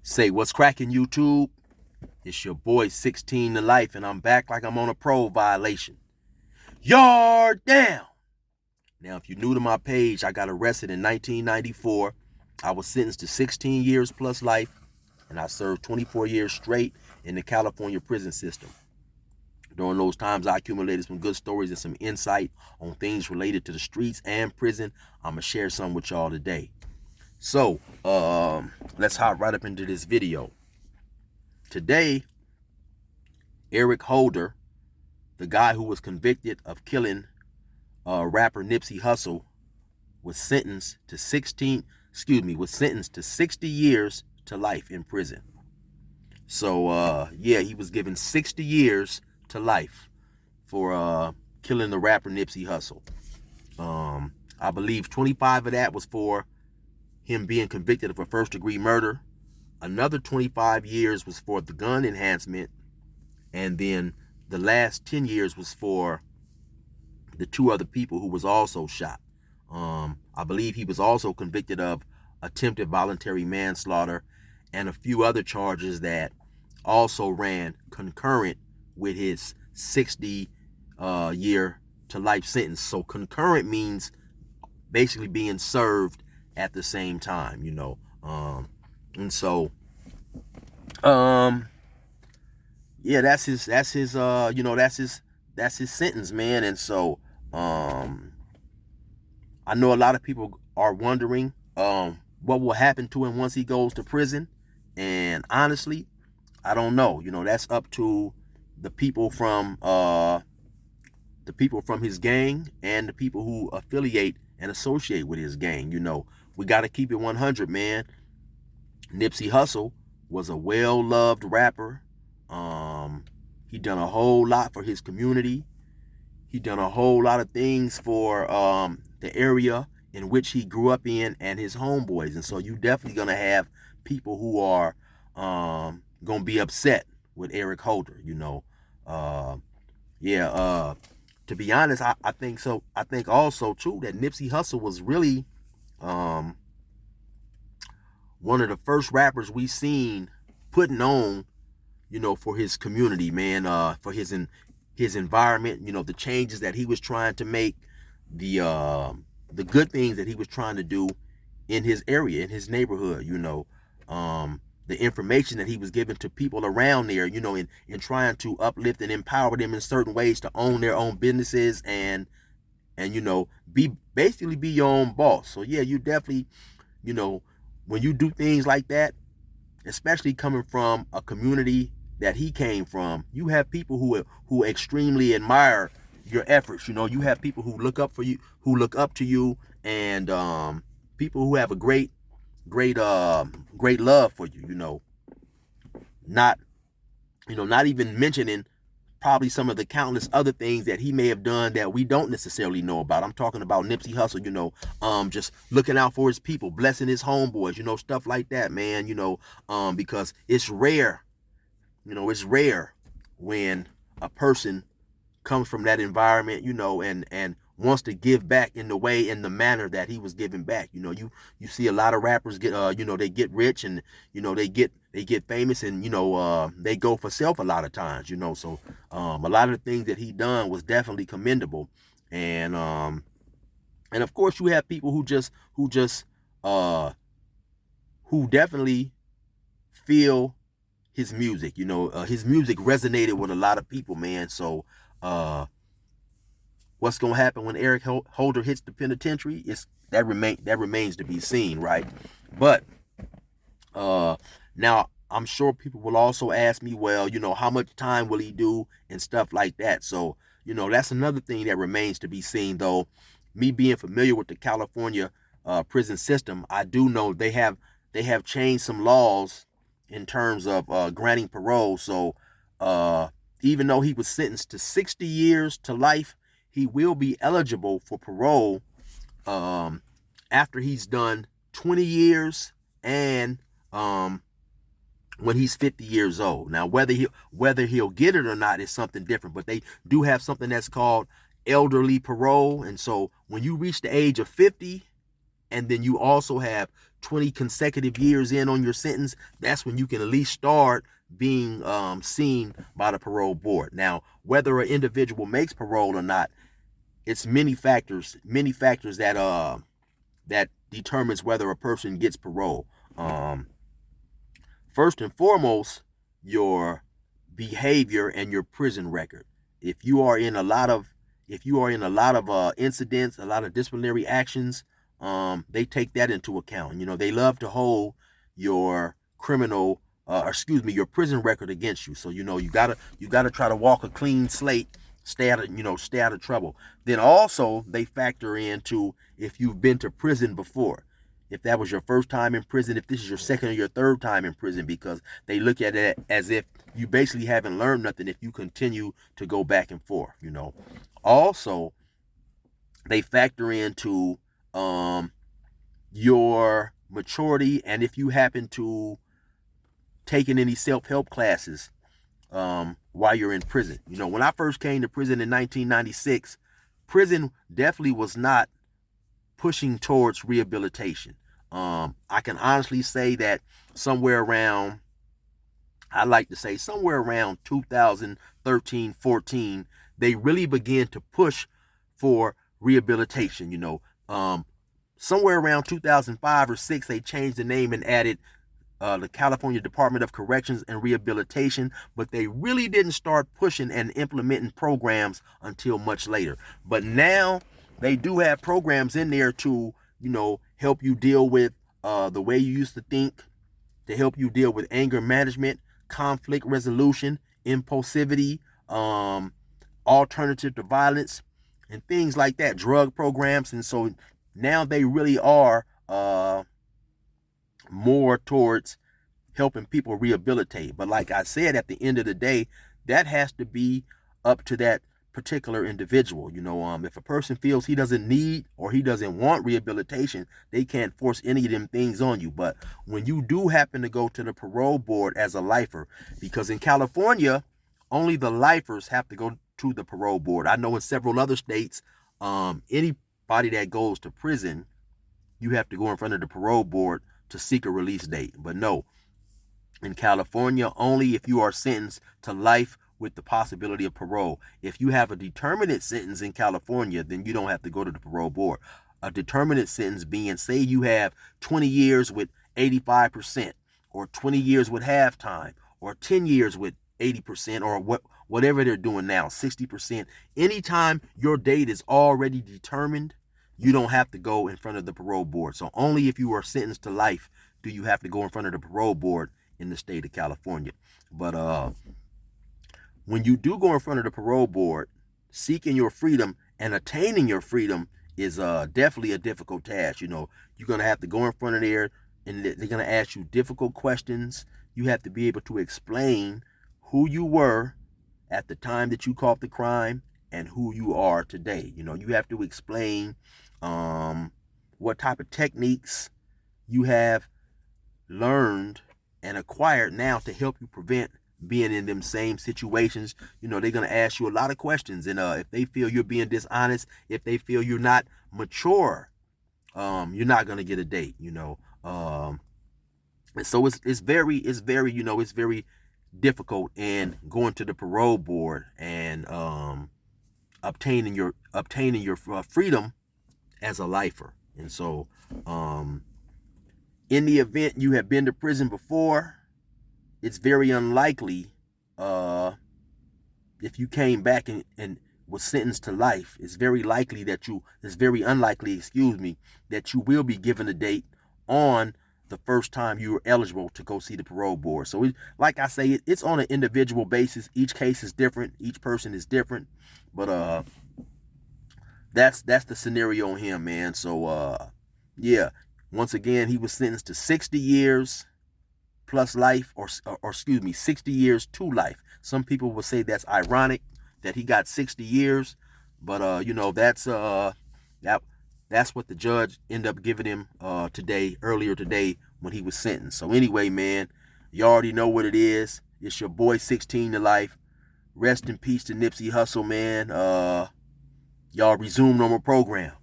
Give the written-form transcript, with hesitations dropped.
Say what's cracking, YouTube? It's your boy 16 to life, and I'm back like I'm on a parole violation. Yard down. Now, if you're new to my page, I got arrested in 1994. I was sentenced to 16 years plus life, and I served 24 years straight in the California prison system. During those times, I accumulated some good stories and some insight on things related to the streets and prison. I'm going to share some with y'all today. So, let's hop right up into this video. Today, Eric Holder, the guy who was convicted of killing rapper Nipsey Hussle, was sentenced to 60 years to life in prison. So he was given 60 years to life for killing the rapper Nipsey Hussle. I believe 25 of that was for him being convicted of a first-degree murder. Another 25 years was for the gun enhancement, and then the last 10 years was for the two other people who was also shot. I believe he was also convicted of attempted voluntary manslaughter and a few other charges that also ran concurrent with his 60 year to life sentence. So concurrent means basically being served at the same time, that's his sentence, man. And so I know a lot of people are wondering what will happen to him once he goes to prison. And honestly, I don't know. That's up to the people from his gang and the people who affiliate and associate with his gang. We got to keep it 100, man. Nipsey Hussle was a well-loved rapper. He done a whole lot for his community. He done a whole lot of things for the area in which he grew up in and his homeboys. And so you definitely gonna have people who are gonna be upset with Eric Holder. To be honest, I think so. I think also too that Nipsey Hussle was really one of the first rappers we seen putting on, for his community, man, for his environment, the changes that he was trying to make, the good things that he was trying to do in his area, in his neighborhood, the information that he was giving to people around there, in trying to uplift and empower them in certain ways to own their own businesses and be your own boss. So yeah, you definitely, when you do things like that, especially coming from a community that he came from, you have people who extremely admire your efforts. You have people who look up to you, and people who have a great love for you. Not even mentioning probably some of the countless other things that he may have done that we don't necessarily know about. I'm talking about Nipsey Hussle, just looking out for his people, blessing his homeboys, stuff like that, man, because it's rare, it's rare when a person comes from that environment, and wants to give back in the manner that he was giving back. You see a lot of rappers get, they get rich and, they get famous and, they go for self a lot of times, so a lot of the things that he done was definitely commendable. And of course you have people who definitely feel his music. His music resonated with a lot of people, man. So what's gonna happen when Eric Holder hits the penitentiary? That remains to be seen, right? But now I'm sure people will also ask me, well, how much time will he do and stuff like that. So that's another thing that remains to be seen. Though me being familiar with the California prison system, I do know they have changed some laws in terms of granting parole. So even though he was sentenced to 60 years to life, he will be eligible for parole after he's done 20 years and when he's 50 years old. Now, whether he'll get it or not is something different, but they do have something that's called elderly parole. And so when you reach the age of 50, and then you also have 20 consecutive years in on your sentence, that's when you can at least start being seen by the parole board. Now, whether an individual makes parole or not, it's many factors that determines whether a person gets parole. First and foremost, your behavior and your prison record. If you are in a lot of incidents, a lot of disciplinary actions, they take that into account. They love to hold your your prison record against you. So you gotta try to walk a clean slate, stay out of trouble. Then also they factor into if you've been to prison before. If that was your first time in prison, if this is your second or your third time in prison, because they look at it as if you basically haven't learned nothing if you continue to go back and forth. Also, they factor into your maturity, and if you happen to taking any self-help classes while you're in prison. When I first came to prison in 1996, prison definitely was not pushing towards rehabilitation. I can honestly say that somewhere around 2013, 14, they really began to push for rehabilitation. Somewhere around 2005 or 6, they changed the name and added the California Department of Corrections and Rehabilitation, but they really didn't start pushing and implementing programs until much later. But now they do have programs in there to, help you deal with the way you used to think, to help you deal with anger management, conflict resolution, impulsivity, alternative to violence, and things like that, drug programs. And so now they really are more towards helping people rehabilitate. But like I said, at the end of the day, that has to be up to that particular individual. If a person feels he doesn't need or he doesn't want rehabilitation, they can't force any of them things on you. But when you do happen to go to the parole board as a lifer, because in California, only the lifers have to go to the parole board. I know in several other states, anybody that goes to prison, you have to go in front of the parole board to seek a release date. But no, in California, only if you are sentenced to life with the possibility of parole. If you have a determinate sentence in California, then you don't have to go to the parole board. A determinate sentence being, say you have 20 years with 85%, or 20 years with half time, or 10 years with 80%, or whatever they're doing now, 60%. Anytime your date is already determined, you don't have to go in front of the parole board. So only if you are sentenced to life do you have to go in front of the parole board in the state of California. But when you do go in front of the parole board, seeking your freedom and attaining your freedom is definitely a difficult task. You're going to have to go in front of there, and they're going to ask you difficult questions. You have to be able to explain who you were at the time that you caught the crime and who you are today. You have to explain what type of techniques you have learned and acquired now to help you prevent being in them same situations. They're going to ask you a lot of questions, and if they feel you're being dishonest, if they feel you're not mature, you're not going to get a date. And so it's very difficult in going to the parole board and obtaining your freedom as a lifer. And so in the event you have been to prison before, it's very unlikely, if you came back and was sentenced to life, it's very unlikely that you will be given a date on the first time you were eligible to go see the parole board. So like I say, it's on an individual basis. Each case is different. Each person is different. But that's the scenario on him, man. So yeah, once again, he was sentenced to 60 years plus life, or 60 years to life. Some people will say that's ironic that he got 60 years, but that's what the judge ended up giving him earlier today when he was sentenced. So anyway, man, you already know what it is. It's your boy 16 to life. Rest in peace to Nipsey Hussle, man. Y'all resume normal program.